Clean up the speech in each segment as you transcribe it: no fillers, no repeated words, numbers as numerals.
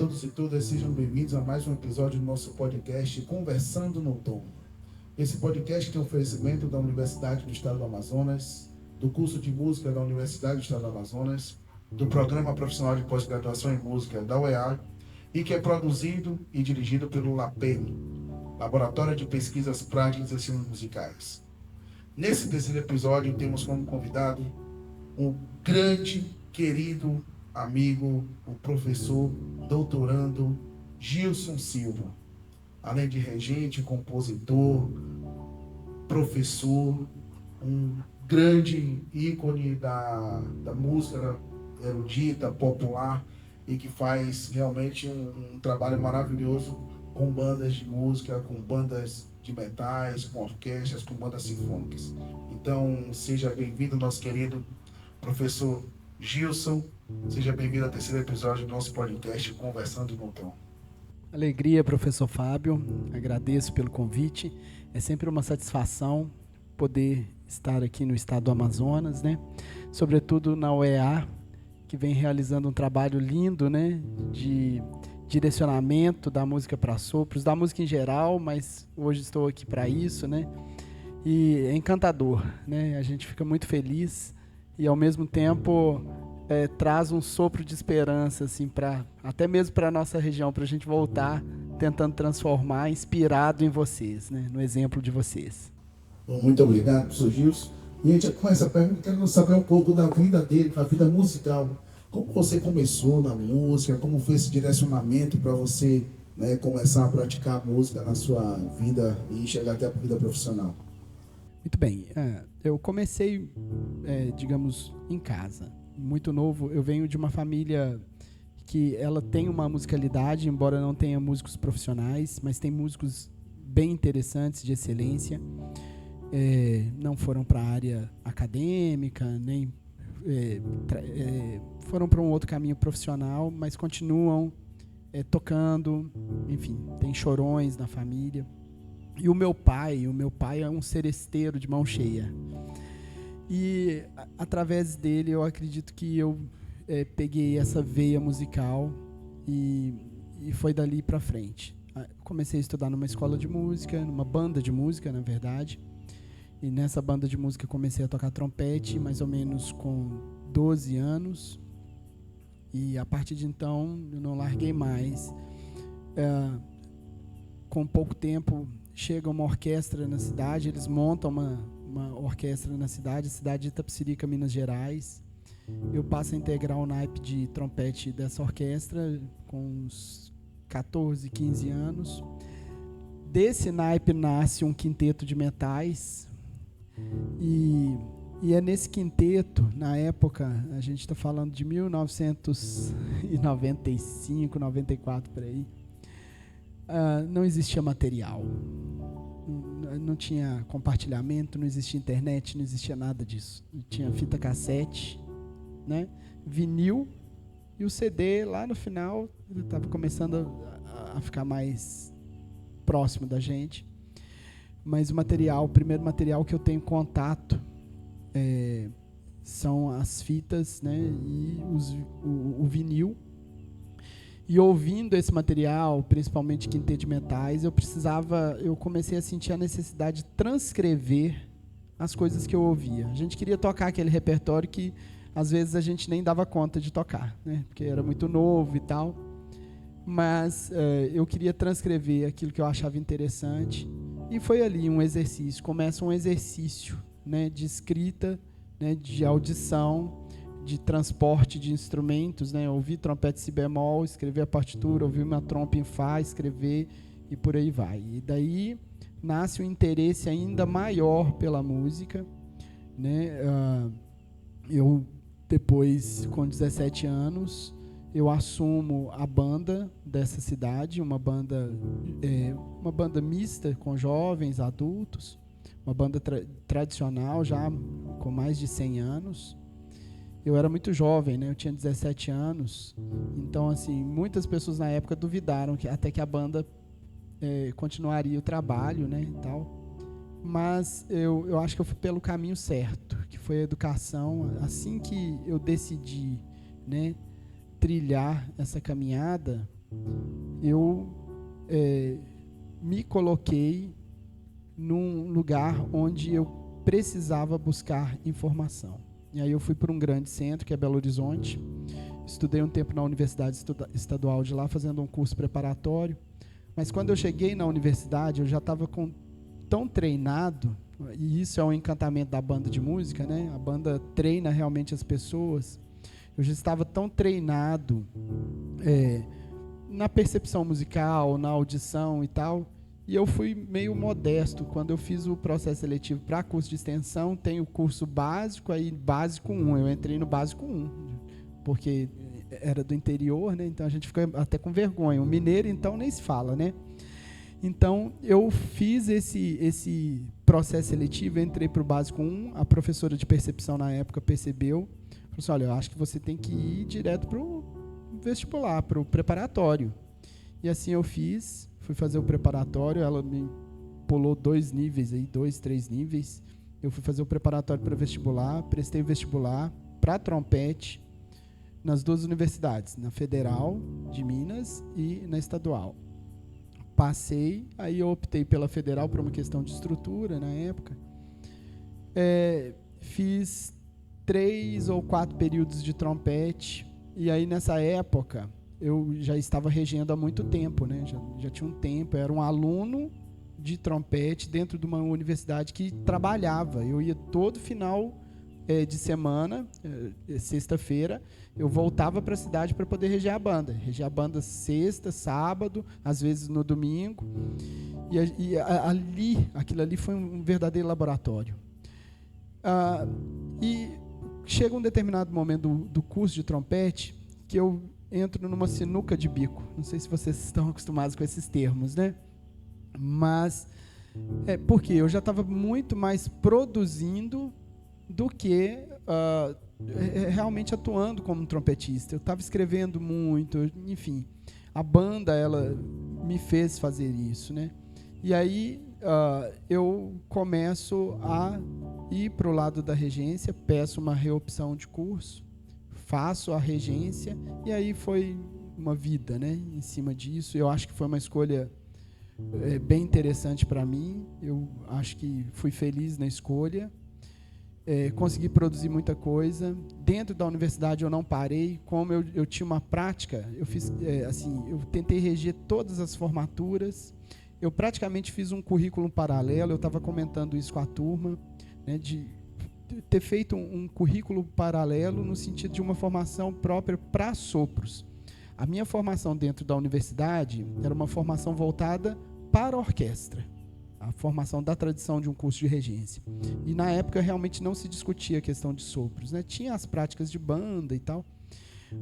todos e todas, sejam bem-vindos a mais um episódio do nosso podcast Conversando no Tom. Esse podcast tem oferecimento da Universidade do Estado do Amazonas, do curso de música da Universidade do Estado do Amazonas, do Programa Profissional de Pós-Graduação em Música da UEA e que é produzido e dirigido pelo LAPEN, Laboratório de Pesquisas Práticas e Ensinos Musicais. Nesse terceiro episódio temos como convidado um grande, querido amigo, o professor doutorando Gilson Silva. Além de regente, compositor, professor, um grande ícone da música erudita, popular, e que faz realmente um trabalho maravilhoso com bandas de música, com bandas de metais, com orquestras, com bandas sinfônicas. Então, seja bem-vindo, nosso querido professor Gilson. Seja bem-vindo ao terceiro episódio do nosso podcast Conversando no Tom. Alegria, professor Fábio. Agradeço pelo convite. É sempre uma satisfação poder estar aqui no estado do Amazonas, né? Sobretudo na UEA, que vem realizando um trabalho lindo, né? De direcionamento da música para sopros, da música em geral, mas hoje estou aqui para isso, né? E é encantador, né? A gente fica muito feliz e, ao mesmo tempo, traz um sopro de esperança, assim, até mesmo para a nossa região, para a gente voltar tentando transformar, inspirado em vocês, né? No exemplo de vocês. Bom, muito obrigado, professor Gilson. E a gente começa a pergunta, querendo saber um pouco da vida dele, da vida musical. Como você começou na música? Como foi esse direcionamento para você, né, começar a praticar a música na sua vida e chegar até a vida profissional? Muito bem. Eu comecei, digamos, em casa. Muito novo. Eu venho de uma família que ela tem uma musicalidade, embora não tenha músicos profissionais, mas tem músicos bem interessantes, de excelência. Não foram para a área acadêmica, nem foram para um outro caminho profissional, mas continuam tocando. Enfim, tem chorões na família. E o meu pai é um seresteiro de mão cheia. E através dele eu acredito que eu peguei essa veia musical e foi dali para frente. Comecei a estudar numa escola de música, numa banda de música, na verdade. E nessa banda de música comecei a tocar trompete mais ou menos com 12 anos. E a partir de então eu não larguei mais. Com pouco tempo chega uma orquestra na cidade, eles montam uma orquestra na cidade, a cidade de Itapecerica, Minas Gerais. Eu passo a integrar o naipe de trompete dessa orquestra com uns 14, 15 anos. Desse naipe nasce um quinteto de metais. E é nesse quinteto, na época, a gente está falando de 1995, 94, por aí, não existia material. Não tinha compartilhamento, não existia internet, não existia nada disso. Tinha fita cassete, né? Vinil, e o CD lá no final estava começando a ficar mais próximo da gente. Mas o primeiro material que eu tenho contato são as fitas, né? E o vinil. E ouvindo esse material, principalmente quinteto de metais, eu comecei a sentir a necessidade de transcrever as coisas que eu ouvia. A gente queria tocar aquele repertório que às vezes a gente nem dava conta de tocar, né? Porque era muito novo e tal. Mas eu queria transcrever aquilo que eu achava interessante. E foi ali um exercício. Começa um exercício, né, de escrita, né, de audição, de transporte de instrumentos, né? Ouvir trompete si bemol, escrever a partitura, ouvir uma trompa em fá, escrever, e por aí vai. E daí nasce um interesse ainda maior pela música, né? Eu depois, com 17 anos, eu assumo a banda dessa cidade, uma banda mista com jovens, adultos, uma banda tradicional já com mais de 100 anos. Eu era muito jovem, né? Eu tinha 17 anos, então assim, muitas pessoas na época duvidaram até que a banda continuaria o trabalho, né, e tal. Mas eu acho que eu fui pelo caminho certo, que foi a educação. Assim que eu decidi, né, trilhar essa caminhada, eu me coloquei num lugar onde eu precisava buscar informação. E aí eu fui para um grande centro, que é Belo Horizonte. Estudei um tempo na Universidade Estadual de lá, fazendo um curso preparatório. Mas quando eu cheguei na universidade, eu já estava tão treinado, e isso é um encantamento da banda de música, né? A banda treina realmente as pessoas. Eu já estava tão treinado na percepção musical, na audição e tal, e eu fui meio modesto. Quando eu fiz o processo seletivo para curso de extensão, tem o curso básico, aí básico 1, eu entrei no básico 1, porque era do interior, né? Então a gente fica até com vergonha. O mineiro, então, nem se fala, né? Então, eu fiz esse processo seletivo, entrei para o básico 1, a professora de percepção na época percebeu, falou assim, olha, eu acho que você tem que ir direto para o vestibular, para o preparatório. E assim eu fiz, fui fazer o preparatório, ela me pulou 2 níveis, 3 níveis. Eu fui fazer o preparatório para vestibular, prestei o vestibular para trompete nas 2 universidades, na Federal de Minas e na Estadual. Passei, aí eu optei pela Federal por uma questão de estrutura na época. Fiz 3 ou 4 períodos de trompete, e aí nessa época eu já estava regendo há muito tempo, né? Já tinha um tempo, eu era um aluno de trompete dentro de uma universidade que trabalhava. Eu ia todo final de semana, sexta-feira, eu voltava para a cidade para poder reger a banda. Reger a banda sexta, sábado, às vezes no domingo. E aquilo ali foi um verdadeiro laboratório. E chega um determinado momento do curso de trompete que eu entro numa sinuca de bico. Não sei se vocês estão acostumados com esses termos, né? Mas porque eu já estava muito mais produzindo do que realmente atuando como um trompetista. Eu estava escrevendo muito, enfim. A banda, ela me fez fazer isso, né? E aí eu começo a ir para o lado da regência, peço uma reopção de curso, faço a regência, e aí foi uma vida, né, em cima disso. Eu acho que foi uma escolha bem interessante para mim. Eu acho que fui feliz na escolha. Consegui produzir muita coisa. Dentro da universidade eu não parei. Como eu tinha uma prática, eu fiz eu tentei reger todas as formaturas. Eu praticamente fiz um currículo paralelo. Eu estava comentando isso com a turma, né, de ter feito um currículo paralelo no sentido de uma formação própria para sopros. A minha formação dentro da universidade era uma formação voltada para a orquestra, a formação da tradição de um curso de regência. E na época realmente não se discutia a questão de sopros, né? Tinha as práticas de banda e tal,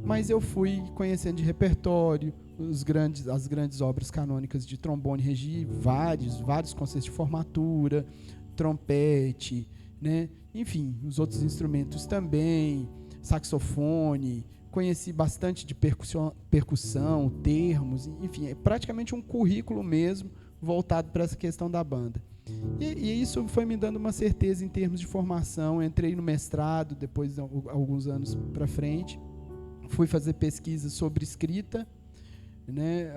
mas eu fui conhecendo de repertório as grandes obras canônicas de trombone, regi vários concertos de formatura, trompete, né? Enfim, os outros instrumentos também, saxofone. Conheci bastante de percussão, termos, enfim, é praticamente um currículo mesmo voltado para essa questão da banda. E isso foi me dando uma certeza em termos de formação. Eu entrei no mestrado, depois de alguns anos para frente, fui fazer pesquisa sobre escrita, né?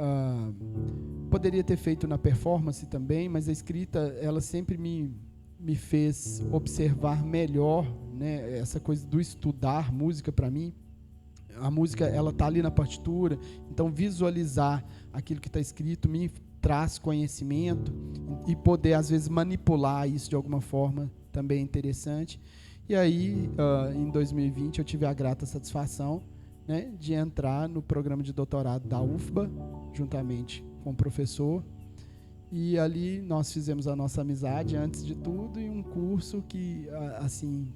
Poderia ter feito na performance também, mas a escrita, ela sempre me fez observar melhor, né? Essa coisa do estudar música para mim. A música, ela está ali na partitura, então visualizar aquilo que está escrito me traz conhecimento, e poder, às vezes, manipular isso de alguma forma também é interessante. E aí, em 2020, eu tive a grata satisfação, né, de entrar no programa de doutorado da UFBA, juntamente com o professor, e ali nós fizemos a nossa amizade, antes de tudo, e um curso que, assim,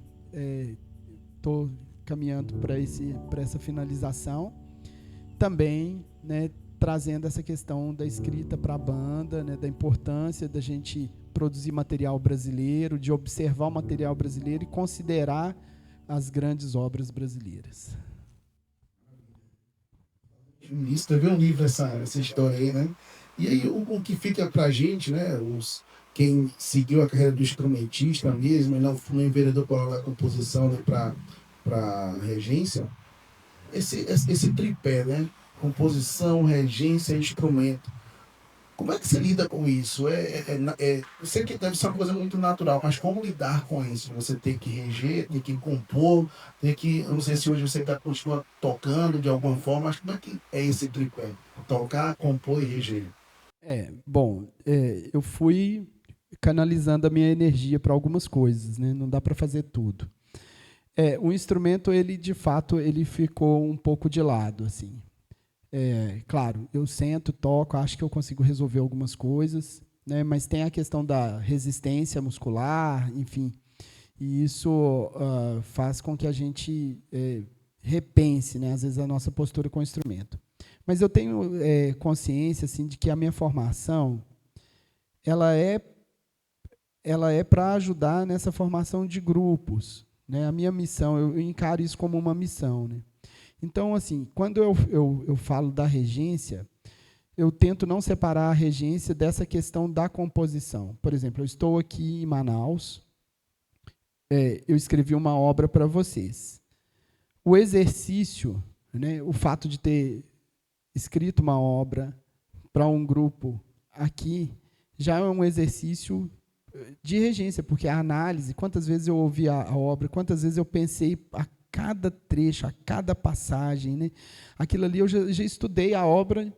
estou caminhando para essa finalização, também, né, trazendo essa questão da escrita para a banda, né, da importância da gente produzir material brasileiro, de observar o material brasileiro e considerar as grandes obras brasileiras. Escreveu um livro essa história aí, né? E aí o que fica para a gente, né, quem seguiu a carreira do instrumentista mesmo, e não foi enveredou para a composição, né, para regência, esse tripé, né? composição, regência, instrumento. Como é que você lida com isso? Eu sei que deve ser uma coisa muito natural, mas como lidar com isso? Você tem que reger, tem que compor, tem que... Eu não sei se hoje você continua tocando de alguma forma, mas como é que é esse tripé? Tocar, compor e reger. Eu fui canalizando a minha energia para algumas coisas, né? Não dá para fazer tudo. O instrumento, ele de fato, ele ficou um pouco de lado, assim. Claro, eu sento, toco, acho que eu consigo resolver algumas coisas, né? Mas tem a questão da resistência muscular, enfim, e isso faz com que a gente repense, né? Às vezes, a nossa postura com o instrumento. Mas eu tenho consciência assim, de que a minha formação ela é para ajudar nessa formação de grupos, né? A minha missão, eu encaro isso como uma missão, né? Então, assim, quando eu falo da regência, eu tento não separar a regência dessa questão da composição. Por exemplo, eu estou aqui em Manaus, eu escrevi uma obra para vocês. O exercício, né, o fato de ter escrito uma obra para um grupo aqui, já é um exercício de regência, porque a análise, quantas vezes eu ouvi a obra, quantas vezes eu pensei a cada trecho, a cada passagem, né? Aquilo ali eu já estudei a obra,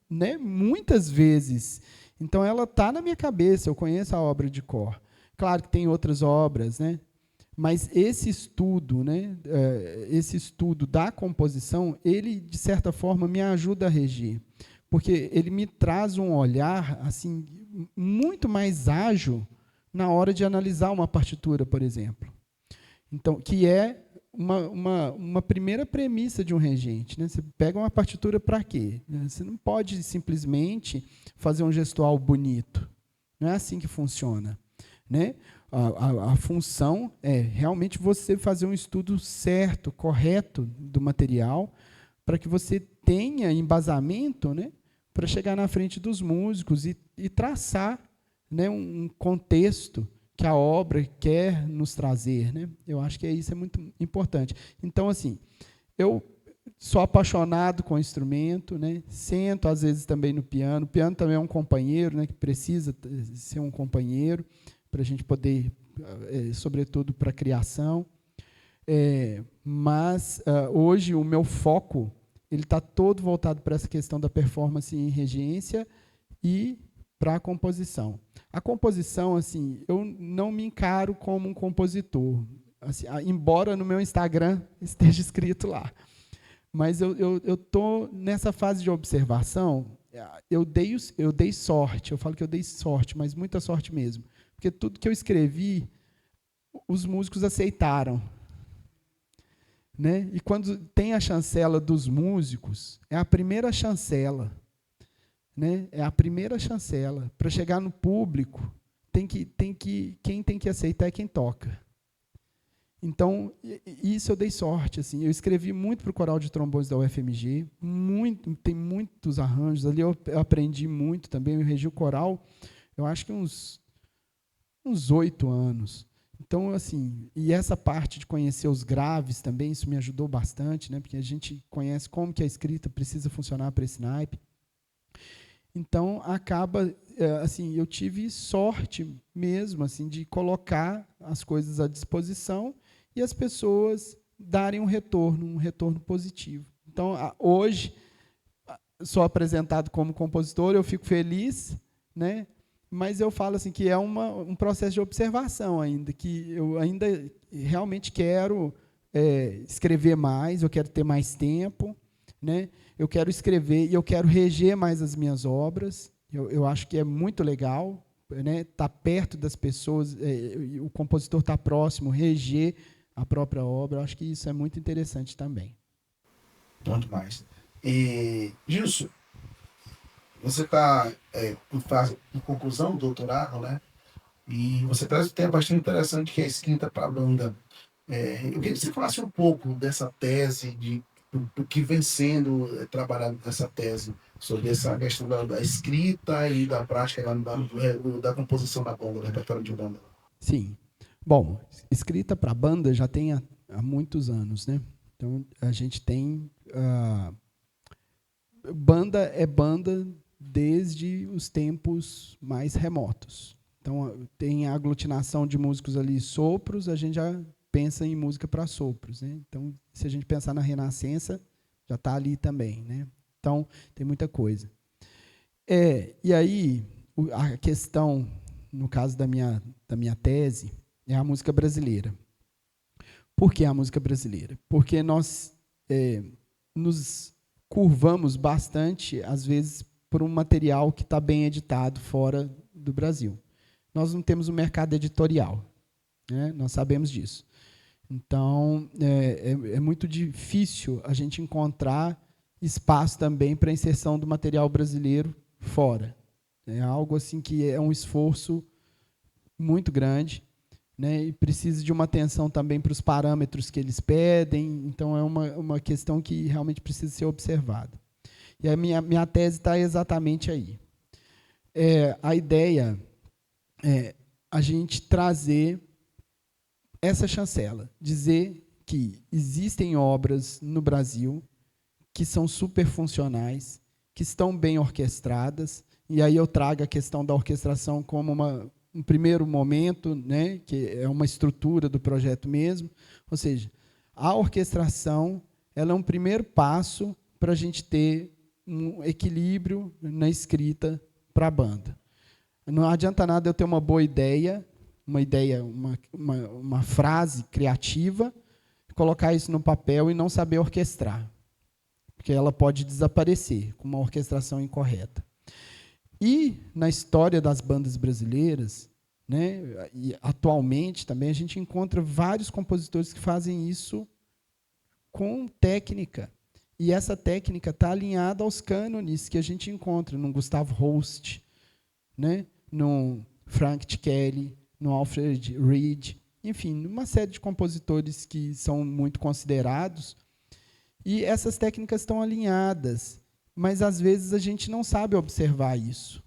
né, muitas vezes. Então ela está na minha cabeça, eu conheço a obra de cor. Claro que tem outras obras, né? Mas esse estudo, né, esse estudo da composição, ele de certa forma me ajuda a reger, porque ele me traz um olhar assim muito mais ágil na hora de analisar uma partitura, por exemplo. Então, que é uma primeira premissa de um regente, né? Você pega uma partitura para quê? Você não pode simplesmente fazer um gestual bonito. Não é assim que funciona, né? A função é realmente você fazer um estudo certo, correto do material, para que você tenha embasamento, né, para chegar na frente dos músicos e traçar, né, um contexto que a obra quer nos trazer, né? Eu acho que isso é muito importante. Então, assim, eu sou apaixonado com o instrumento, né? Sento às vezes também no piano. O piano também é um companheiro, né, que precisa ser um companheiro para a gente poder, sobretudo para a criação. Mas hoje o meu foco ele está todo voltado para essa questão da performance em regência e para a composição. A composição, assim, eu não me encaro como um compositor, assim, embora no meu Instagram esteja escrito lá. Mas eu estou nessa fase de observação. Eu dei sorte, eu falo que eu dei sorte, mas muita sorte mesmo. Porque tudo que eu escrevi, os músicos aceitaram. Né? E quando tem a chancela dos músicos, é a primeira chancela. Né? É a primeira chancela. Para chegar no público, quem tem que aceitar é quem toca. Então, isso eu dei sorte. Assim. Eu escrevi muito para o coral de trombones da UFMG, tem muitos arranjos. Ali eu aprendi muito também. Eu regi o coral, eu acho que uns 8 anos. Então, assim, e essa parte de conhecer os graves também, isso me ajudou bastante, né? Porque a gente conhece como que a escrita precisa funcionar para esse naipe. Então, acaba, assim, eu tive sorte mesmo, assim, de colocar as coisas à disposição e as pessoas darem um retorno positivo. Então, hoje, sou apresentado como compositor, eu fico feliz, né? Mas eu falo assim que é um processo de observação ainda, que eu ainda realmente quero escrever mais, eu quero ter mais tempo, né? Eu quero escrever e eu quero reger mais as minhas obras. Eu acho que é muito legal, né? Estar perto das pessoas, o compositor estar próximo, reger a própria obra. Eu acho que isso é muito interessante também. Bom demais. E, Gilson, você está em fase de conclusão do doutorado, né? E você traz um tema bastante interessante que é a escrita para a banda. Eu queria que você falasse um pouco dessa tese, do que vem sendo trabalhado nessa tese, sobre essa questão da escrita e da prática da composição da banda, do repertório de banda. Sim. Bom, escrita para banda já tem há muitos anos, né? Então, a gente tem banda é banda desde os tempos mais remotos. Então, tem a aglutinação de músicos ali, sopros, a gente já pensa em música para sopros, né? Então, se a gente pensar na Renascença, já está ali também, né? Então, tem muita coisa. E aí, a questão, no caso da minha tese, é a música brasileira. Por que a música brasileira? Porque nós nos curvamos bastante, às vezes, por um material que está bem editado fora do Brasil. Nós não temos um mercado editorial, né? Nós sabemos disso. Então, é muito difícil a gente encontrar espaço também para a inserção do material brasileiro fora. É algo assim que é um esforço muito grande, né? E precisa de uma atenção também para os parâmetros que eles pedem. Então, é uma questão que realmente precisa ser observada. E a minha tese está exatamente aí. A ideia é a gente trazer essa chancela, dizer que existem obras no Brasil que são superfuncionais, que estão bem orquestradas, e aí eu trago a questão da orquestração como um primeiro momento, né, que é uma estrutura do projeto mesmo, ou seja, a orquestração ela é um primeiro passo para a gente ter um equilíbrio na escrita para a banda. Não adianta nada eu ter uma boa ideia, uma frase criativa, colocar isso no papel e não saber orquestrar, porque ela pode desaparecer com uma orquestração incorreta. E na história das bandas brasileiras, né, e atualmente também a gente encontra vários compositores que fazem isso com técnica. E essa técnica está alinhada aos cânones que a gente encontra no Gustav Holst, né, no Frank Ticheli, no Alfred Reed, enfim, uma série de compositores que são muito considerados. E essas técnicas estão alinhadas, mas às vezes a gente não sabe observar isso.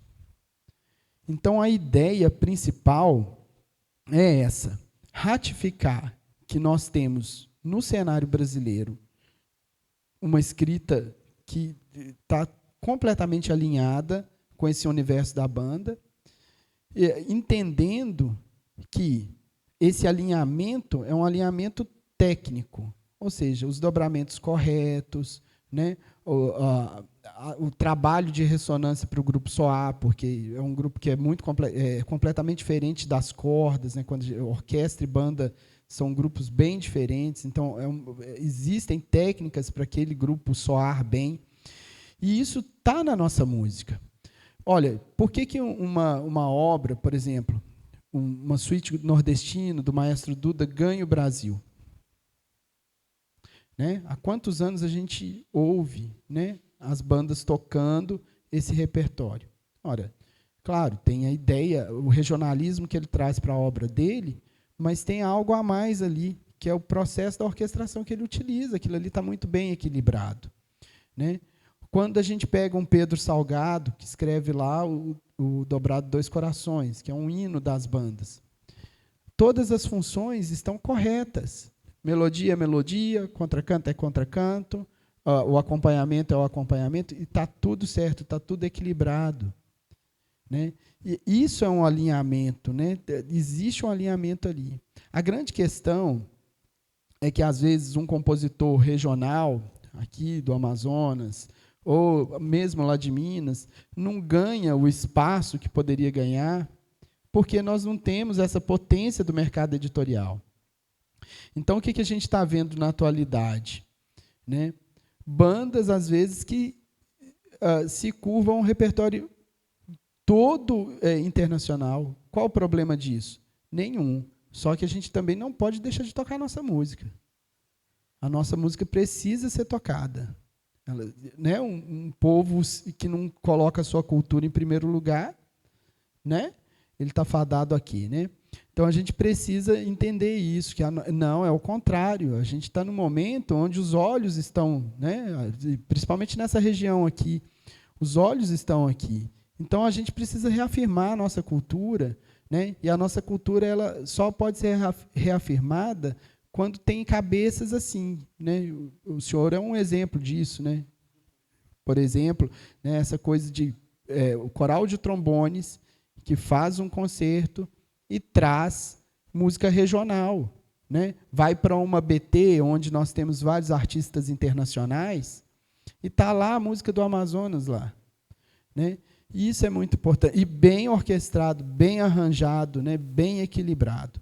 Então, a ideia principal é essa: ratificar que nós temos no cenário brasileiro uma escrita que está completamente alinhada com esse universo da banda, entendendo que esse alinhamento é um alinhamento técnico, ou seja, os dobramentos corretos, né, o trabalho de ressonância para o grupo soar, porque é um grupo que é muito completamente diferente das cordas, né, quando orquestra e banda são grupos bem diferentes, então existem técnicas para aquele grupo soar bem, e isso está na nossa música. Olha, por que uma obra, por exemplo, uma suíte nordestina do maestro Duda ganha o Brasil? Né? Há quantos anos a gente ouve, né, as bandas tocando esse repertório? Ora, claro, tem a ideia, o regionalismo que ele traz para a obra dele, mas tem algo a mais ali, que é o processo da orquestração que ele utiliza. Aquilo ali está muito bem equilibrado, né? Quando a gente pega um Pedro Salgado, que escreve lá o Dobrado Dois Corações, que é um hino das bandas, todas as funções estão corretas. Melodia é melodia, contracanto é contracanto, o acompanhamento é o acompanhamento, e está tudo certo, está tudo equilibrado. Né? E isso é um alinhamento, né? Existe um alinhamento ali. A grande questão é que, às vezes, um compositor regional, aqui do Amazonas, ou mesmo lá de Minas, não ganha o espaço que poderia ganhar, porque nós não temos essa potência do mercado editorial. Então, o que a gente está vendo na atualidade? Né? Bandas, às vezes, que se curvam um repertório todo internacional. Qual o problema disso? Nenhum. Só que a gente também não pode deixar de tocar a nossa música. A nossa música precisa ser tocada. Ela, né, um povo que não coloca a sua cultura em primeiro lugar, né, ele está fadado aqui. Né? Então, a gente precisa entender isso, que não, é o contrário. A gente está num momento onde os olhos estão, né, principalmente nessa região aqui, os olhos estão aqui. Então, a gente precisa reafirmar a nossa cultura, né, e a nossa cultura ela só pode ser reafirmada quando tem cabeças assim. Né? O senhor é um exemplo disso. Né? por exemplo, né, essa coisa de o coral de trombones que faz um concerto e traz música regional, né? Vai para uma BT, onde nós temos vários artistas internacionais, e está lá a música do Amazonas lá, né? E isso é muito importante. E bem orquestrado, bem arranjado, né? Bem equilibrado.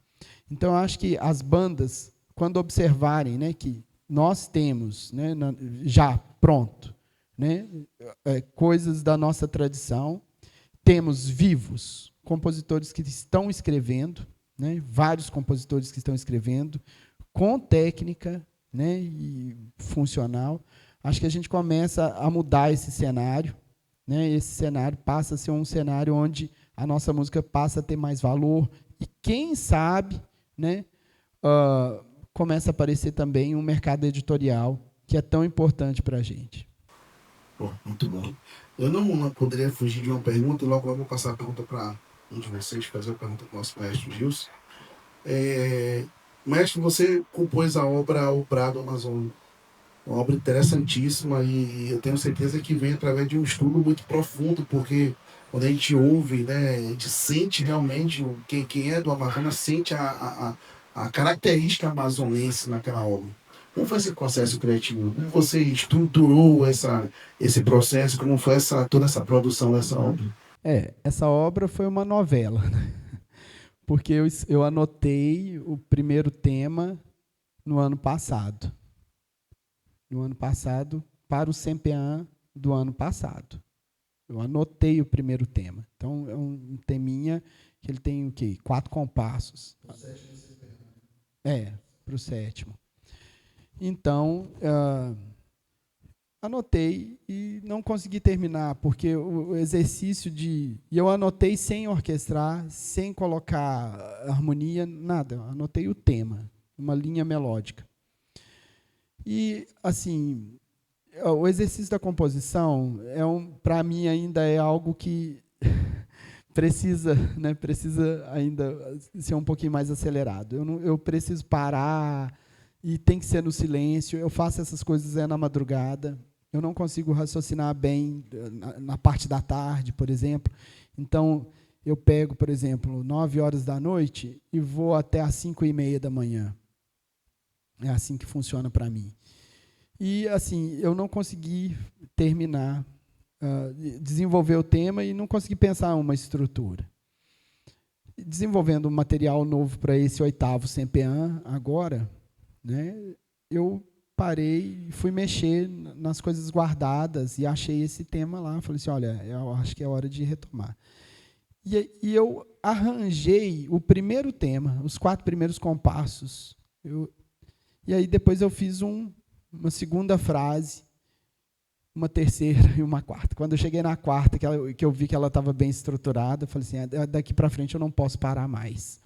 Então, eu acho que as bandas, quando observarem, né, que nós temos, né, já pronto, né, coisas da nossa tradição, temos vivos compositores que estão escrevendo, né, vários compositores que estão escrevendo, com técnica, né, e funcional. Acho que a gente começa a mudar esse cenário, né, esse cenário passa a ser um cenário onde a nossa música passa a ter mais valor e, quem sabe, né, começa a aparecer também um mercado editorial que é tão importante para a gente. Muito bom. Eu não poderia fugir de uma pergunta, logo eu vou passar a pergunta para um de vocês, fazer a pergunta para o nosso maestro Gilson. Mestre, você compôs a obra O Prado Amazônico, uma obra interessantíssima, e eu tenho certeza que vem através de um estudo muito profundo, porque quando a gente ouve, né, a gente sente realmente, quem é do Amazonas sente a característica amazonense naquela obra. Como foi esse processo criativo? Como você estruturou esse processo? Como foi toda essa produção dessa obra? Essa obra foi uma novela, né? Porque eu anotei o primeiro tema no ano passado. No ano passado, para o CEMPEAN do ano passado. Eu anotei o primeiro tema. Então, é um teminha que ele tem o quê? 4 compassos. Para o sétimo CEMPEAN. Para o sétimo. Então, anotei e não consegui terminar, porque o exercício de... E eu anotei sem orquestrar, sem colocar harmonia, nada. Eu anotei o tema, uma linha melódica. E, assim, o exercício da composição, para mim, ainda é algo que precisa ainda ser um pouquinho mais acelerado. Eu preciso parar e tem que ser no silêncio. Eu faço essas coisas na madrugada. Eu não consigo raciocinar bem na parte da tarde, por exemplo. Então, eu pego, por exemplo, 9h da noite e vou até às 5h30 da manhã. É assim que funciona para mim. E, assim, eu não consegui terminar, desenvolver o tema e não consegui pensar uma estrutura. Desenvolvendo um material novo para esse 8º CEMPEAN agora, né, eu parei e fui mexer nas coisas guardadas e achei esse tema lá. Falei assim, olha, eu acho que é hora de retomar. E eu arranjei o primeiro tema, os 4 primeiros compassos. E aí depois eu fiz uma segunda frase, uma terceira e uma quarta. Quando eu cheguei na quarta, que eu vi que ela estava bem estruturada, eu falei assim, daqui para frente eu não posso parar mais.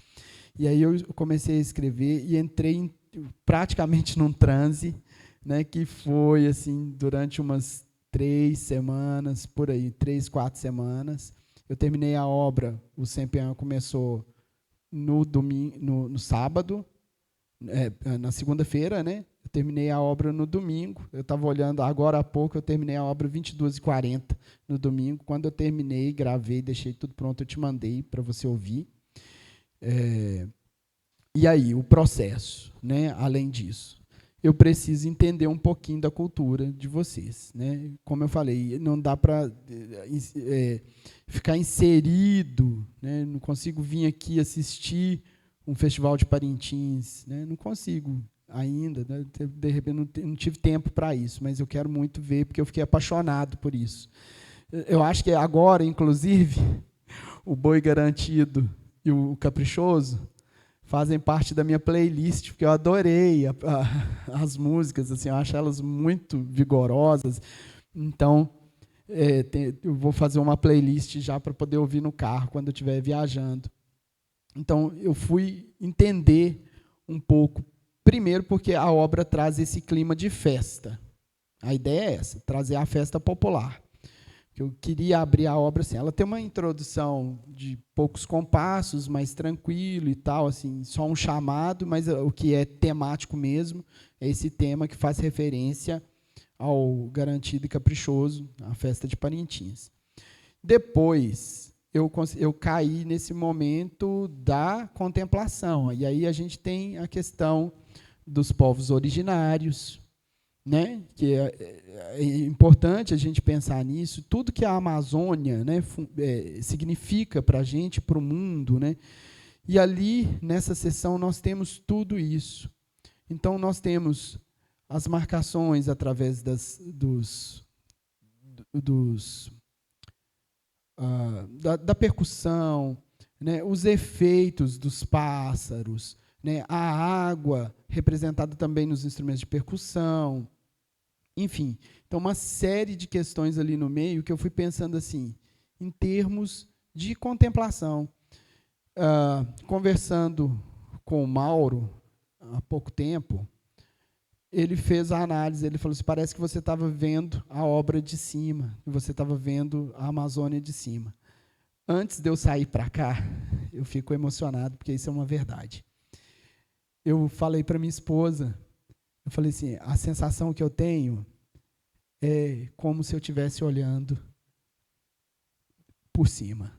E aí eu comecei a escrever e entrei praticamente num transe, né, que foi assim durante umas 3 semanas, por aí, 3, 4 semanas. Eu terminei a obra, o CEMPEAN começou no sábado, na segunda-feira, né? Eu terminei a obra no domingo. Eu estava olhando agora há pouco, eu terminei a obra 22h40 no domingo. Quando eu terminei, gravei, deixei tudo pronto, eu te mandei para você ouvir. E aí, o processo, né? Além disso, eu preciso entender um pouquinho da cultura de vocês, né? Como eu falei, não dá para ficar inserido, né? Não consigo vir aqui assistir um festival de Parintins, né? Não consigo ainda, né? De repente não tive tempo para isso, mas eu quero muito ver, porque eu fiquei apaixonado por isso. Eu acho que agora, inclusive, o Boi Garantido e o Caprichoso fazem parte da minha playlist, porque eu adorei as músicas, assim, eu acho elas muito vigorosas. Então, eu vou fazer uma playlist já para poder ouvir no carro quando eu estiver viajando. Então, eu fui entender um pouco, primeiro porque a obra traz esse clima de festa. A ideia é essa, trazer a festa popular. Eu queria abrir a obra assim, ela tem uma introdução de poucos compassos, mais tranquilo e tal, assim, só um chamado, mas o que é temático mesmo é esse tema que faz referência ao Garantido e Caprichoso, a festa de Parintins. Depois, eu caí nesse momento da contemplação. E aí a gente tem a questão dos povos originários, né? Que é importante a gente pensar nisso. Tudo que a Amazônia, né, significa para a gente, para o mundo, né? E ali, nessa sessão, nós temos tudo isso. Então, nós temos as marcações através da percussão, né, os efeitos dos pássaros, né, a água representada também nos instrumentos de percussão, enfim. Então, uma série de questões ali no meio que eu fui pensando assim, em termos de contemplação. Conversando com o Mauro, há pouco tempo, ele fez a análise, ele falou assim, parece que você estava vendo a obra de cima, que você estava vendo a Amazônia de cima. Antes de eu sair para cá, eu fico emocionado, porque isso é uma verdade. Eu falei para minha esposa, eu falei assim, a sensação que eu tenho é como se eu estivesse olhando por cima.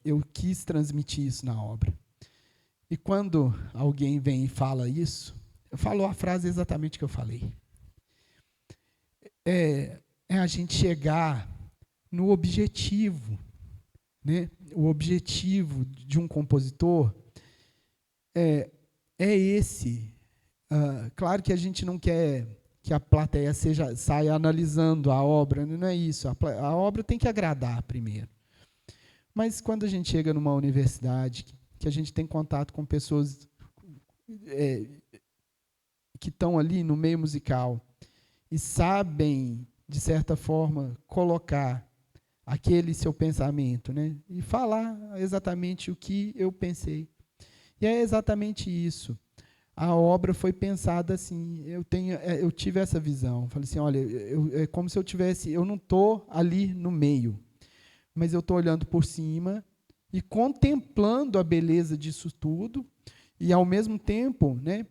Eu quis transmitir isso na obra. E quando alguém vem e fala isso, eu falo a frase exatamente que eu falei. É a gente chegar no objetivo, né? O objetivo de um compositor é esse. Claro que a gente não quer que a plateia saia analisando a obra, não é isso. A obra tem que agradar primeiro. Mas quando a gente chega numa universidade, que a gente tem contato com pessoas que estão ali no meio musical e sabem, de certa forma, colocar aquele seu pensamento, né, e falar exatamente o que eu pensei. E é exatamente isso. A obra foi pensada assim, eu tive essa visão. Falei assim, olha, é como se eu não estou ali no meio, mas eu estou olhando por cima e contemplando a beleza disso tudo e, ao mesmo tempo, né,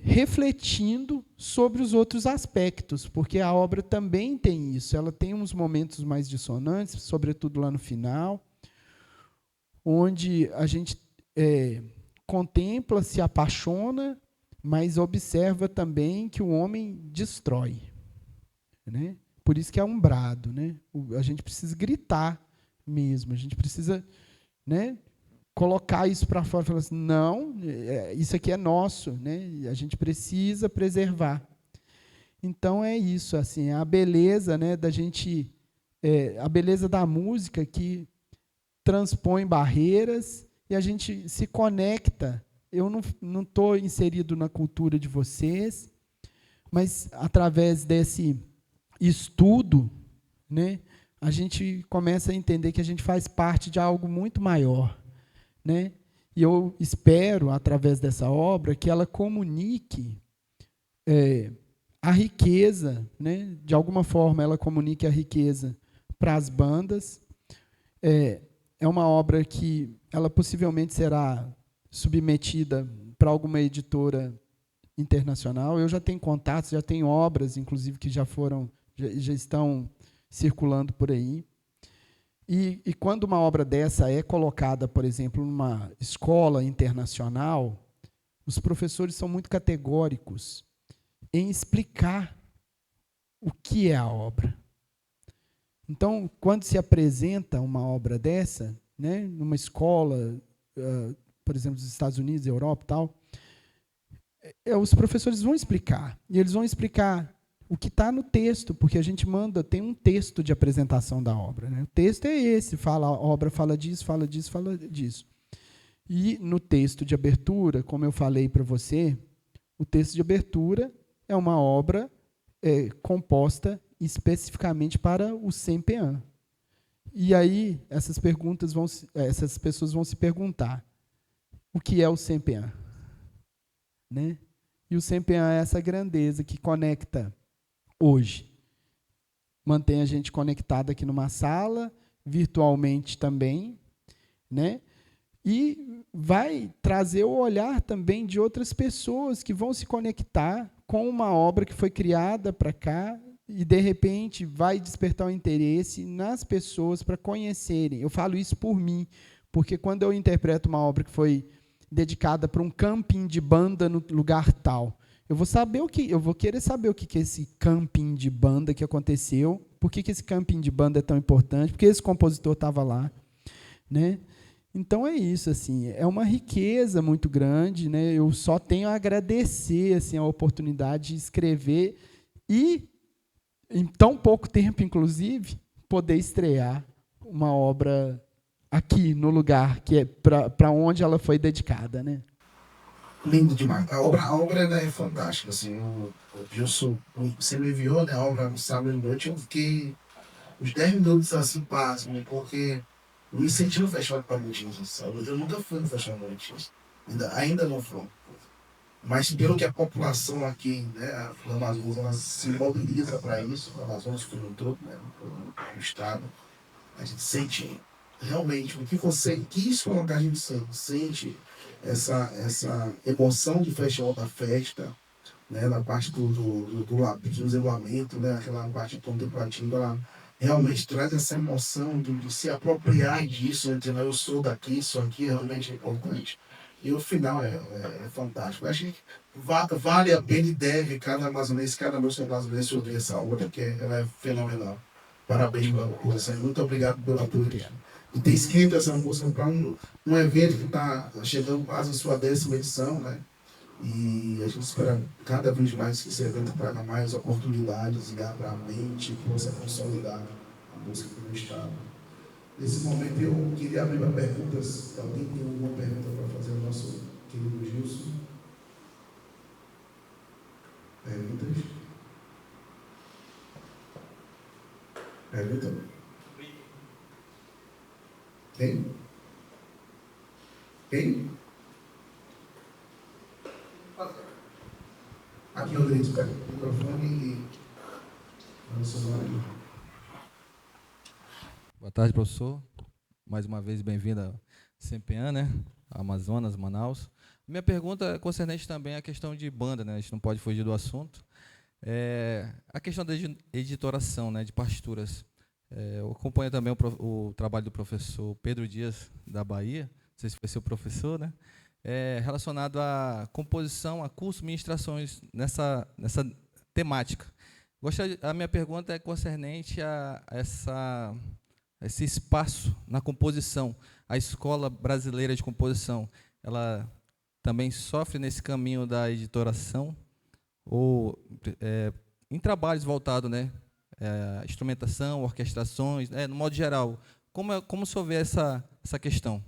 refletindo sobre os outros aspectos, porque a obra também tem isso. Ela tem uns momentos mais dissonantes, sobretudo lá no final, onde a gente contempla, se apaixona, mas observa também que o homem destrói, né? Por isso que é umbrado, né? A gente precisa gritar mesmo, a gente precisa, né, colocar isso para fora, falar assim, não, isso aqui é nosso, né? A gente precisa preservar. Então é isso, assim, a beleza, né, da gente, a beleza da música que transpõe barreiras e a gente se conecta. Eu não estou inserido na cultura de vocês, mas através desse estudo, né, a gente começa a entender que a gente faz parte de algo muito maior, né? E eu espero, através dessa obra, que ela comunique a riqueza, né? De alguma forma ela comunique a riqueza para as bandas. É uma obra que ela possivelmente será submetida para alguma editora internacional. Eu já tenho contatos, já tenho obras, inclusive, que já estão circulando por aí. E quando uma obra dessa é colocada, por exemplo, numa escola internacional, os professores são muito categóricos em explicar o que é a obra. Então, quando se apresenta uma obra dessa, né, numa escola, por exemplo, dos Estados Unidos, Europa e tal, os professores vão explicar. E eles vão explicar o que está no texto, porque a gente tem um texto de apresentação da obra, né? O texto é esse, a obra fala disso, fala disso, fala disso. E no texto de abertura, como eu falei para você, o texto de abertura é uma obra composta especificamente para o CEMPEAN. E aí essas pessoas vão se perguntar, o que é o CEMPEAN? Né? E o CEMPEAN é essa grandeza que conecta hoje. Mantém a gente conectado aqui numa sala, virtualmente também, né? E vai trazer o olhar também de outras pessoas que vão se conectar com uma obra que foi criada para cá e, de repente, vai despertar o interesse nas pessoas para conhecerem. Eu falo isso por mim, porque quando eu interpreto uma obra que foi dedicada para um camping de banda no lugar tal, eu vou querer saber o que é esse camping de banda que aconteceu, por que esse camping de banda é tão importante, por que esse compositor estava lá, né? Então é isso, assim, é uma riqueza muito grande, né? Eu só tenho a agradecer assim a oportunidade de escrever e, em tão pouco tempo, inclusive, poder estrear uma obra aqui no lugar que é para onde ela foi dedicada, né? Lindo demais. A obra ela é fantástica. Assim, o Gilson, você me enviou, né, a obra no sábado à noite, eu fiquei uns 10 minutos assim, pasmo, porque eu me senti no Festival de Parintins no sábado. Eu nunca fui no Festival de Parintins. Ainda não fui. Mas pelo que a população aqui, né, do Amazonas se mobiliza para isso, o Amazonas como um todo, né, o estado, a gente sente realmente o que você quis colocar, a gente sente essa emoção de festival da festa, né, na parte do desenvolvimento, né, aquela parte contemplativa, ela realmente traz essa emoção de se apropriar disso, entendeu? Eu sou daqui, isso aqui realmente é importante. E o final é fantástico. Eu acho que vale a pena e deve cada amazonense, cada músico amazonense ouvir essa obra, porque ela é fenomenal. Parabéns pela você. Muito obrigado pela tua. E ter escrito essa música para um evento que está chegando quase a sua 10ª edição, né? E a gente espera cada vez mais que esse evento traga mais oportunidades e abra a mente e possa consolidar a música do Estado. Nesse momento eu queria abrir para perguntas. Alguém tem alguma pergunta para fazer ao nosso querido Gilson? Perguntas? Pergunta? Quem? Quem? Aqui, Rodrigo, pega o microfone e vamos falar aqui. Boa tarde, professor. Mais uma vez, bem-vindo a CEMPEAN, né? Amazonas, Manaus. Minha pergunta é concernente também à questão de banda, né? A gente não pode fugir do assunto. A questão da editoração, né? De partituras. Eu acompanho também o trabalho do professor Pedro Dias, da Bahia, não sei se foi seu professor, né? Relacionado à composição, a cursos, ministrações nessa temática. A minha pergunta é concernente a esse espaço na composição. A Escola Brasileira de Composição, ela também sofre nesse caminho da editoração? Ou em trabalhos voltados, né? Instrumentação, orquestrações, no modo geral. Como o senhor vê essa questão?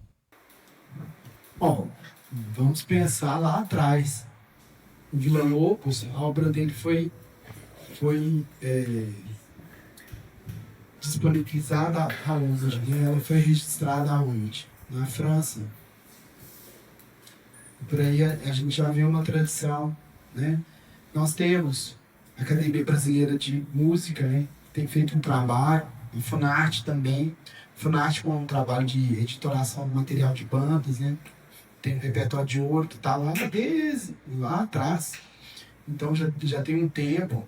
Bom, vamos pensar lá atrás. O Villa-Lobos, a obra dele foi disponibilizada aonde? Ela foi registrada aonde? Na França. Por aí a gente já vê uma tradição, né? Nós temos a Academia Brasileira de Música, né? Tem feito um trabalho, a Funarte também. Funarte com um trabalho de editoração do material de bandas, né? Tem um repertório de ouro que está lá desde lá atrás. Então já tem um tempo.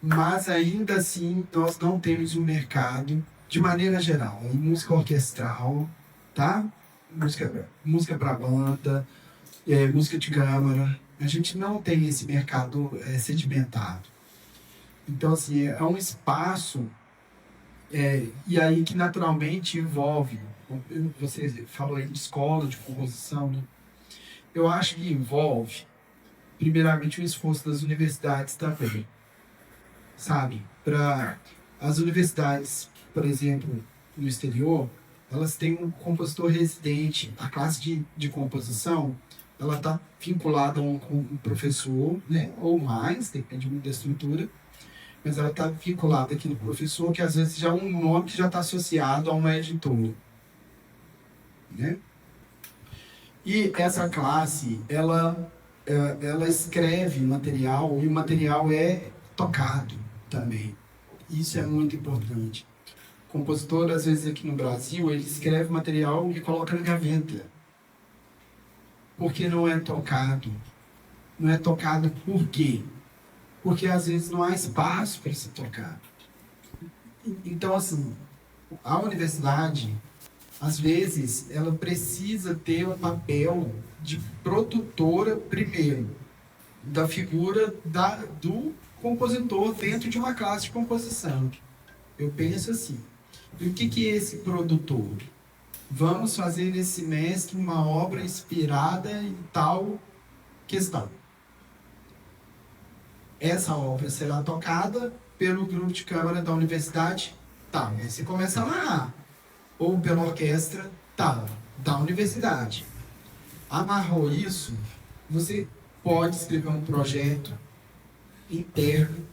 Mas ainda assim nós não temos um mercado, de maneira geral, em música orquestral, tá? Música para banda, música de câmara. A gente não tem esse mercado sedimentado. Então, assim, é um espaço, e aí que naturalmente envolve, você falou aí de escola, de composição, né? Eu acho que envolve, primeiramente, o esforço das universidades também, sabe? Para as universidades, por exemplo, no exterior, elas têm um compositor residente. A classe de composição, ela está vinculada a um professor, né? Ou mais, depende muito da estrutura, mas ela está vinculada aqui no professor, que às vezes já é um nome que já está associado a uma editora, né? E essa classe, ela escreve material, e o material é tocado também. Isso é muito importante. O compositor, às vezes aqui no Brasil, ele escreve material e coloca na gaveta. Porque não é tocado. Não é tocado por quê? porque às vezes não há espaço para se tocar. Então, assim, a universidade, às vezes, ela precisa ter um papel de produtora, primeiro, da figura do compositor dentro de uma classe de composição. Eu penso assim, e o que é esse produtor? Vamos fazer nesse semestre uma obra inspirada em tal questão. Essa obra será tocada pelo grupo de câmara da universidade tal. Aí você começa a amarrar. Ou pela orquestra tal, da universidade. Amarrou isso, você pode escrever um projeto interno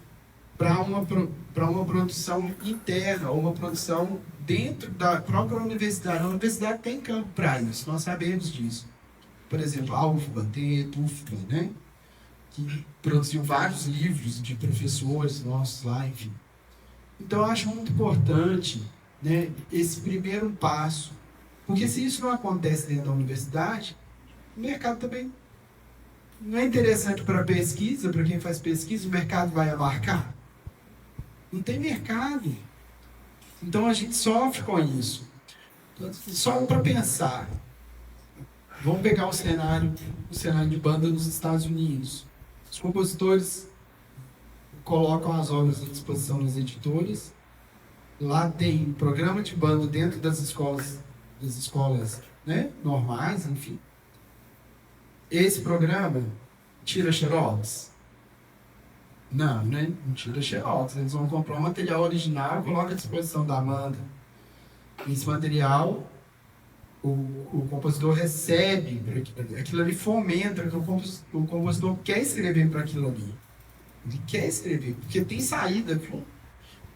para uma produção interna, ou uma produção dentro da própria universidade. A universidade tem campo para isso, nós sabemos disso. Por exemplo, a UFBA, tem a UFBA, né? Que produziu vários livros de professores nossos lá, enfim. Então, eu acho muito importante, né, esse primeiro passo, porque se isso não acontece dentro da universidade, o mercado também não é interessante para pesquisa, para quem faz pesquisa, o mercado vai abarcar. Não tem mercado. Então a gente sofre com isso. Só para pensar. Vamos pegar o cenário de banda nos Estados Unidos. Os compositores colocam as obras à disposição dos editores. Lá tem programa de banda dentro das escolas, né, normais, enfim. Esse programa tira xerox? Não, né? Não tira xerox. Eles vão comprar um material original e colocam à disposição da banda. Esse material, o compositor recebe, aquilo ali fomenta, que o compositor quer escrever para aquilo ali. Ele quer escrever, porque tem saída, viu?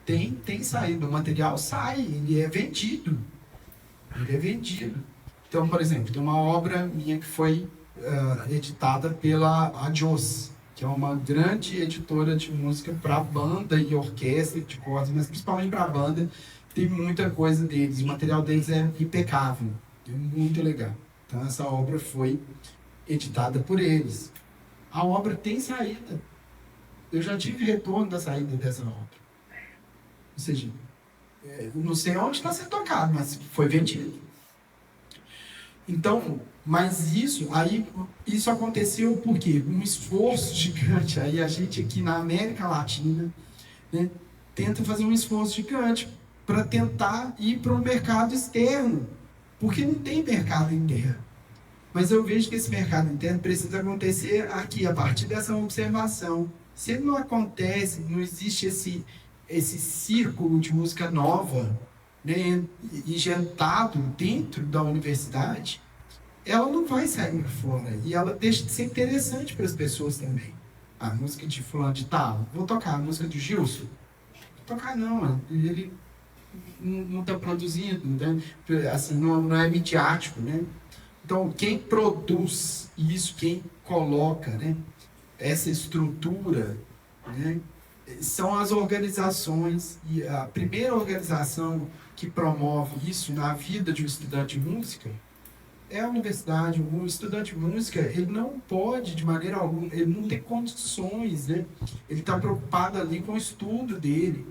Tem saída. O material sai, ele é vendido. Ele é vendido. Então, por exemplo, tem uma obra minha que foi editada pela Adios, que é uma grande editora de música para banda e orquestra de cordas, mas principalmente para banda. Tem muita coisa deles, o material deles é impecável, é muito legal. Então essa obra foi editada por eles. A obra tem saída. Eu já tive retorno da saída dessa obra. Ou seja, não sei onde está sendo tocado, mas foi vendido. Então, mas isso aconteceu por quê? Um esforço gigante. Aí a gente aqui na América Latina, né, tenta fazer um esforço gigante para tentar ir para o mercado externo, porque não tem mercado interno. Mas eu vejo que esse mercado interno precisa acontecer aqui, a partir dessa observação. Se ele não acontece, não existe esse círculo de música nova, né, injetado dentro da universidade, ela não vai sair fora. E ela deixa de ser interessante para as pessoas também. A música de fulano de tal, vou tocar a música de Gilson. Vou tocar não, ele não está produzindo, né? Assim, não é midiático, né? Então, quem produz isso, quem coloca, né, essa estrutura, né, são as organizações. E a primeira organização que promove isso na vida de um estudante de música é a universidade. O estudante de música, ele não pode, de maneira alguma, ele não tem condições, né? Ele está preocupado ali com o estudo dele.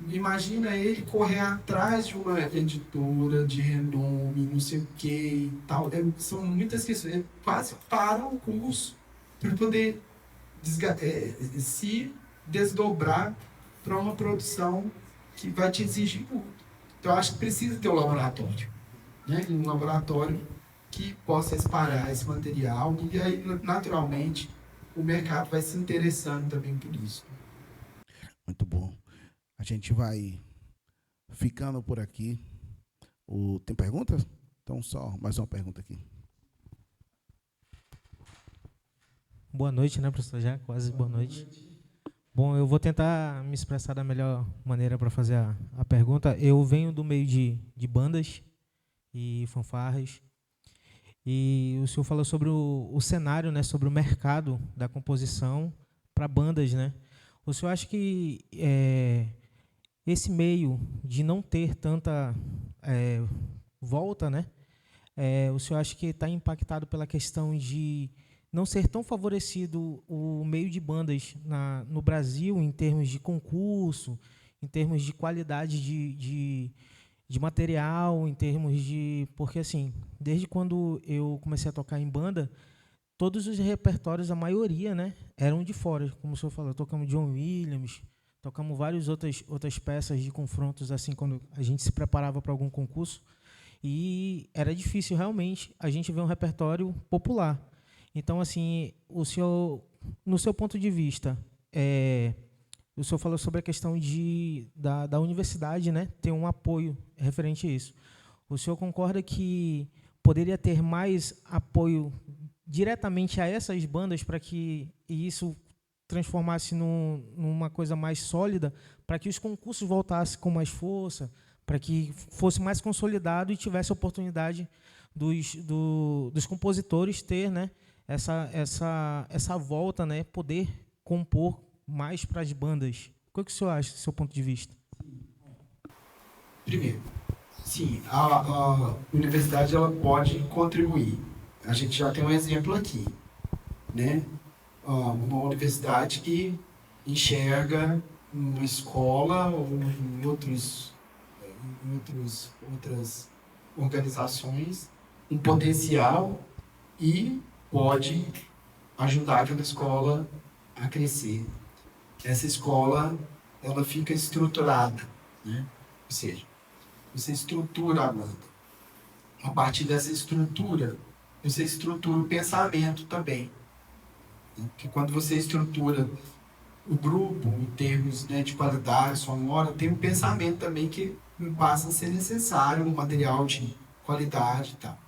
Imagina ele correr atrás de uma editora de renome, não sei o que e tal. São muitas questões. Ele quase para o curso para poder se desdobrar para uma produção que vai te exigir muito. Então, eu acho que precisa ter um laboratório, né? Um laboratório que possa espalhar esse material e aí, naturalmente, o mercado vai se interessando também por isso. Muito bom. A gente vai ficando por aqui. Tem perguntas? Então, só mais uma pergunta aqui. Boa noite, né, professor? Já quase boa noite. Bom, eu vou tentar me expressar da melhor maneira para fazer a pergunta. Eu venho do meio de bandas e fanfarras. E o senhor falou sobre o cenário, né, sobre o mercado da composição para bandas, né? O senhor acha que esse meio de não ter tanta volta, né? O senhor acha que está impactado pela questão de não ser tão favorecido o meio de bandas no Brasil em termos de concurso, em termos de qualidade de material, em termos de... Porque, assim, desde quando eu comecei a tocar em banda, todos os repertórios, a maioria, né, eram de fora. Como o senhor falou, tocamos John Williams, tocamos várias outras peças de confrontos, assim, quando a gente se preparava para algum concurso. E era difícil, realmente, a gente ver um repertório popular. Então, assim, o senhor, no seu ponto de vista, o senhor falou sobre a questão da universidade, né, ter um apoio referente a isso. O senhor concorda que poderia ter mais apoio diretamente a essas bandas para que isso transformasse numa coisa mais sólida, para que os concursos voltassem com mais força, para que fosse mais consolidado e tivesse a oportunidade dos compositores ter, né, essa volta, né, poder compor mais para as bandas? O que o senhor acha, do seu ponto de vista? Primeiro, sim, a universidade ela pode contribuir. A gente já tem um exemplo aqui, né? Uma universidade que enxerga uma escola ou em outras organizações um potencial e pode ajudar aquela escola a crescer. Essa escola, ela fica estruturada, né? Ou seja, você estrutura a banda. A partir dessa estrutura, você estrutura o pensamento também. Porque quando você estrutura o grupo em termos, né, de qualidade sonora, tem um pensamento também que passa a ser necessário, um material de qualidade e tal.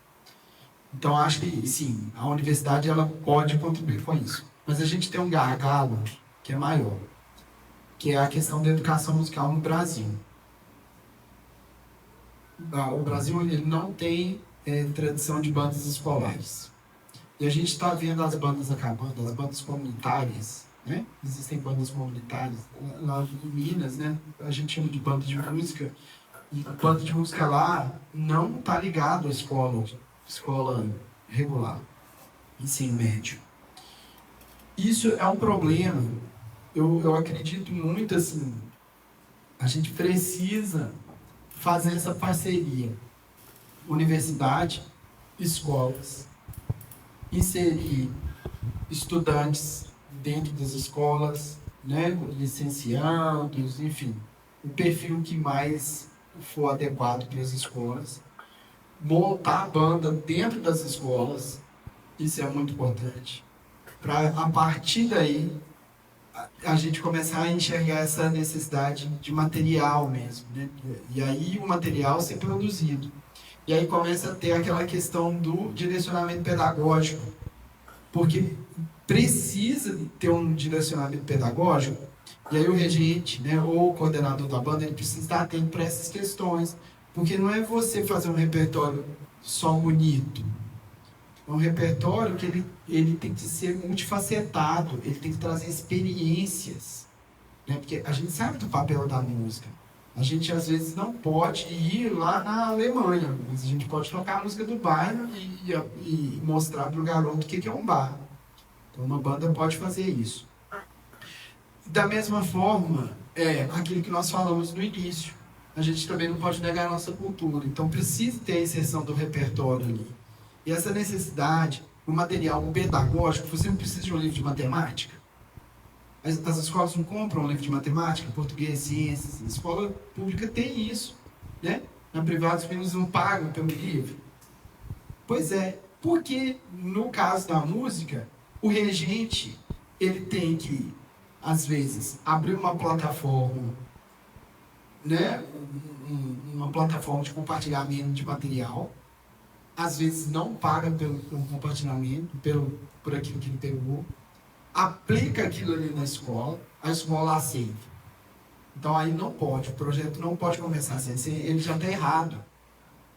Então, acho que, sim, a universidade ela pode contribuir com isso. Mas a gente tem um gargalo que é maior, que é a questão da educação musical no Brasil. O Brasil ele não tem tradição de bandas escolares. E a gente está vendo as bandas acabando, as bandas comunitárias, né? Existem bandas comunitárias. Lá em Minas, né? A gente chama de banda de música. E a banda de música lá não está ligado à escola regular, ensino médio. Isso é um problema. Eu acredito muito assim. A gente precisa fazer essa parceria. Universidade, escolas, inserir estudantes dentro das escolas, né, licenciados, enfim, o perfil que mais for adequado para as escolas, montar a banda dentro das escolas, isso é muito importante, para a partir daí a gente começar a enxergar essa necessidade de material mesmo, né? E aí o material ser produzido. E aí começa a ter aquela questão do direcionamento pedagógico, porque precisa ter um direcionamento pedagógico, e aí o regente, né, ou o coordenador da banda, ele precisa estar atento para essas questões, porque não é você fazer um repertório só bonito, é um repertório que ele tem que ser multifacetado, ele tem que trazer experiências, né, porque a gente sabe do papel da música. A gente, às vezes, não pode ir lá na Alemanha, mas a gente pode tocar a música do bairro e mostrar para o garoto o que é um bar. Então, uma banda pode fazer isso. Da mesma forma, aquilo que nós falamos no início. A gente também não pode negar a nossa cultura. Então, precisa ter a inserção do repertório ali. E essa necessidade, o material pedagógico, você não precisa de um livro de matemática. As escolas não compram um livro de matemática, português, ciências. A escola pública tem isso, né? Na privada, os meninos não pagam pelo livro. Pois é, porque no caso da música, o regente, ele tem que, às vezes, abrir uma plataforma, né? Uma plataforma de compartilhamento de material. Às vezes não paga pelo compartilhamento, por aquilo que ele pegou. Aplica aquilo ali na escola, a escola aceita. Então aí não pode, o projeto não pode começar assim, ele já está errado,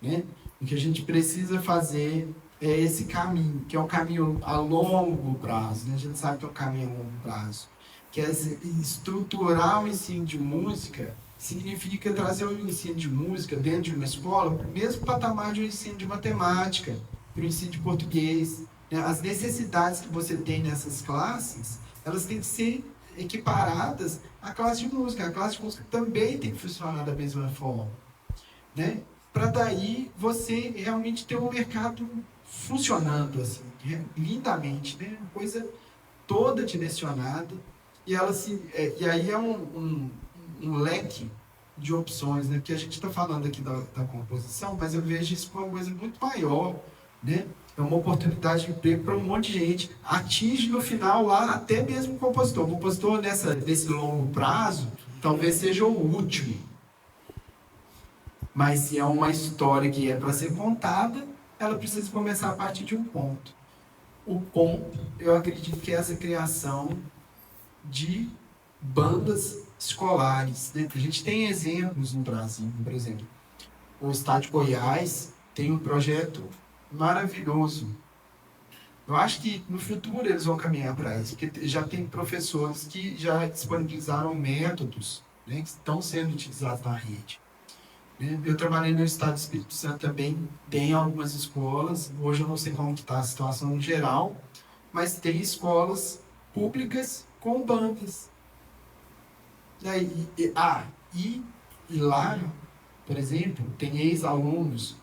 né? O que a gente precisa fazer é esse caminho, que é um caminho a longo prazo, né? A gente sabe que é um caminho a longo prazo, que é estruturar o ensino de música, significa trazer o ensino de música dentro de uma escola, para o mesmo patamar de um ensino de matemática, para o ensino de português. né? As necessidades que você tem nessas classes, elas têm que ser equiparadas à classe de música. A classe de música também tem que funcionar da mesma forma, né? Para daí você realmente ter um mercado funcionando assim, lindamente, né? Uma coisa toda direcionada, e aí é um leque de opções, né? Porque a gente está falando aqui da composição, mas eu vejo isso como uma coisa muito maior, né? É uma oportunidade de emprego para um monte de gente. Atinge no final lá até mesmo o compositor. O compositor nesse longo prazo talvez seja o último. Mas se é uma história que é para ser contada, ela precisa começar a partir de um ponto. O ponto, eu acredito que é essa criação de bandas escolares, né? A gente tem exemplos no Brasil, por exemplo, o Estado de Goiás tem um projeto maravilhoso. Eu acho que no futuro eles vão caminhar para isso, porque já tem professores que já disponibilizaram métodos, né, que estão sendo utilizados na rede. Eu trabalhei no Estado do Espírito Santo também, tem algumas escolas, hoje eu não sei como está a situação geral, mas tem escolas públicas com bandas. E lá, por exemplo, tem ex-alunos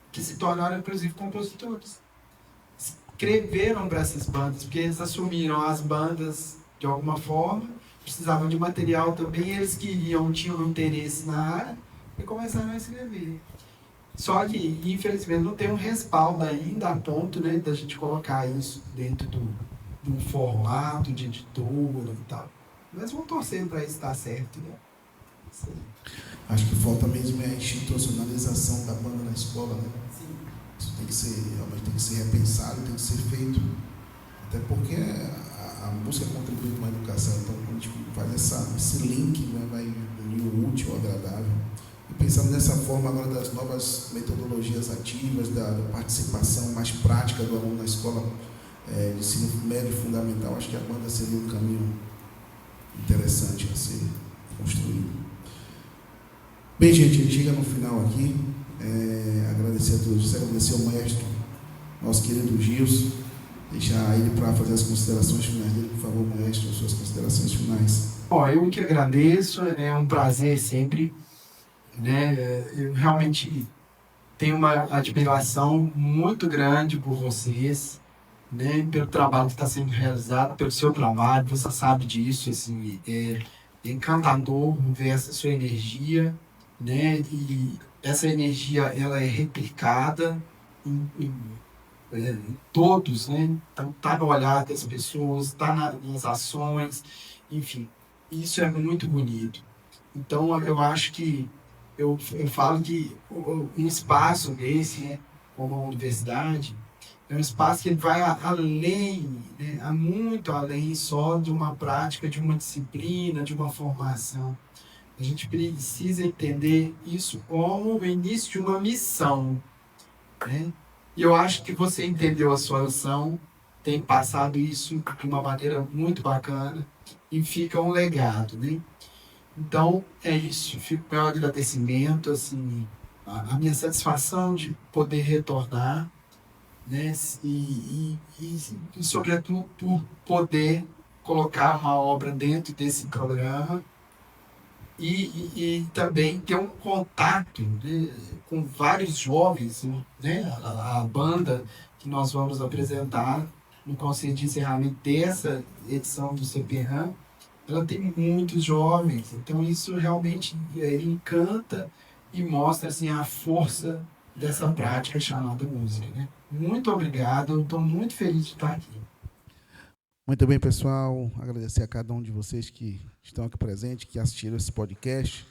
que se tornaram, inclusive, compositores. Escreveram para essas bandas, porque eles assumiram as bandas de alguma forma, precisavam de material também, eles tinham interesse na área e começaram a escrever. Só que, infelizmente, não tem um respaldo ainda a ponto, né, da gente colocar isso dentro de um formato de editora e tal. Mas vamos torcer para isso estar certo, né? Acho que falta mesmo a institucionalização da banda na escola, né? Sim. Isso realmente tem que ser repensado, tem que ser feito. Até porque a música contribui com a educação, então quando a gente faz esse link, né, vai unir o útil ao agradável. E pensando nessa forma agora das novas metodologias ativas, da participação mais prática do aluno na escola de ensino médio e fundamental, acho que a banda seria um caminho interessante a ser construído. Bem, gente, a gente chega no final aqui. Agradecer a todos, agradecer ao maestro, nosso querido Gilson, deixar ele para fazer as considerações finais dele, por favor, maestro, as suas considerações finais. Eu que agradeço, é um prazer sempre, né? Eu realmente tenho uma admiração muito grande por vocês, né? Pelo trabalho que está sendo realizado, pelo seu trabalho, você sabe disso, assim, é encantador ver essa sua energia, né? E essa energia, ela é replicada em todos, né? Então, está no olhar das pessoas, está nas ações, enfim, isso é muito bonito. Então, eu acho que, eu falo que um espaço desse, né, como a universidade, é um espaço que vai além, né, muito além só de uma prática, de uma disciplina, de uma formação. A gente precisa entender isso como o início de uma missão, né? E eu acho que você entendeu a sua missão, tem passado isso de uma maneira muito bacana e fica um legado, né? Então, é isso. Fico com meu agradecimento, assim, a minha satisfação de poder retornar, né? E sobretudo, por poder colocar uma obra dentro desse programa e também ter um contato, né, com vários jovens, né? A banda que nós vamos apresentar no concerto de encerramento dessa edição do CPRAM, ela tem muitos jovens, então isso realmente encanta e mostra assim, a força dessa prática chamada música, né? Muito obrigado, eu estou muito feliz de estar aqui. Muito bem, pessoal. Agradecer a cada um de vocês que estão aqui presentes, que assistiram esse podcast.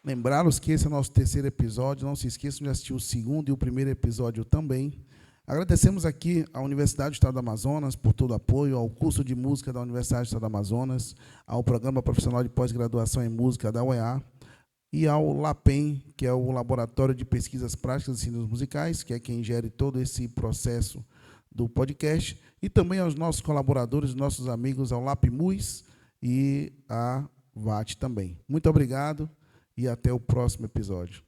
Lembrá-los que esse é o nosso terceiro episódio. Não se esqueçam de assistir o segundo e o primeiro episódio também. Agradecemos aqui à Universidade do Estado do Amazonas por todo o apoio, ao curso de música da Universidade do Estado do Amazonas, ao Programa Profissional de Pós-Graduação em Música da UEA, e ao LAPEN, que é o Laboratório de Pesquisas Práticas e Ensinos Musicais, que é quem gere todo esse processo do podcast, e também aos nossos colaboradores, nossos amigos, ao LAPMUS e à VAT também. Muito obrigado e até o próximo episódio.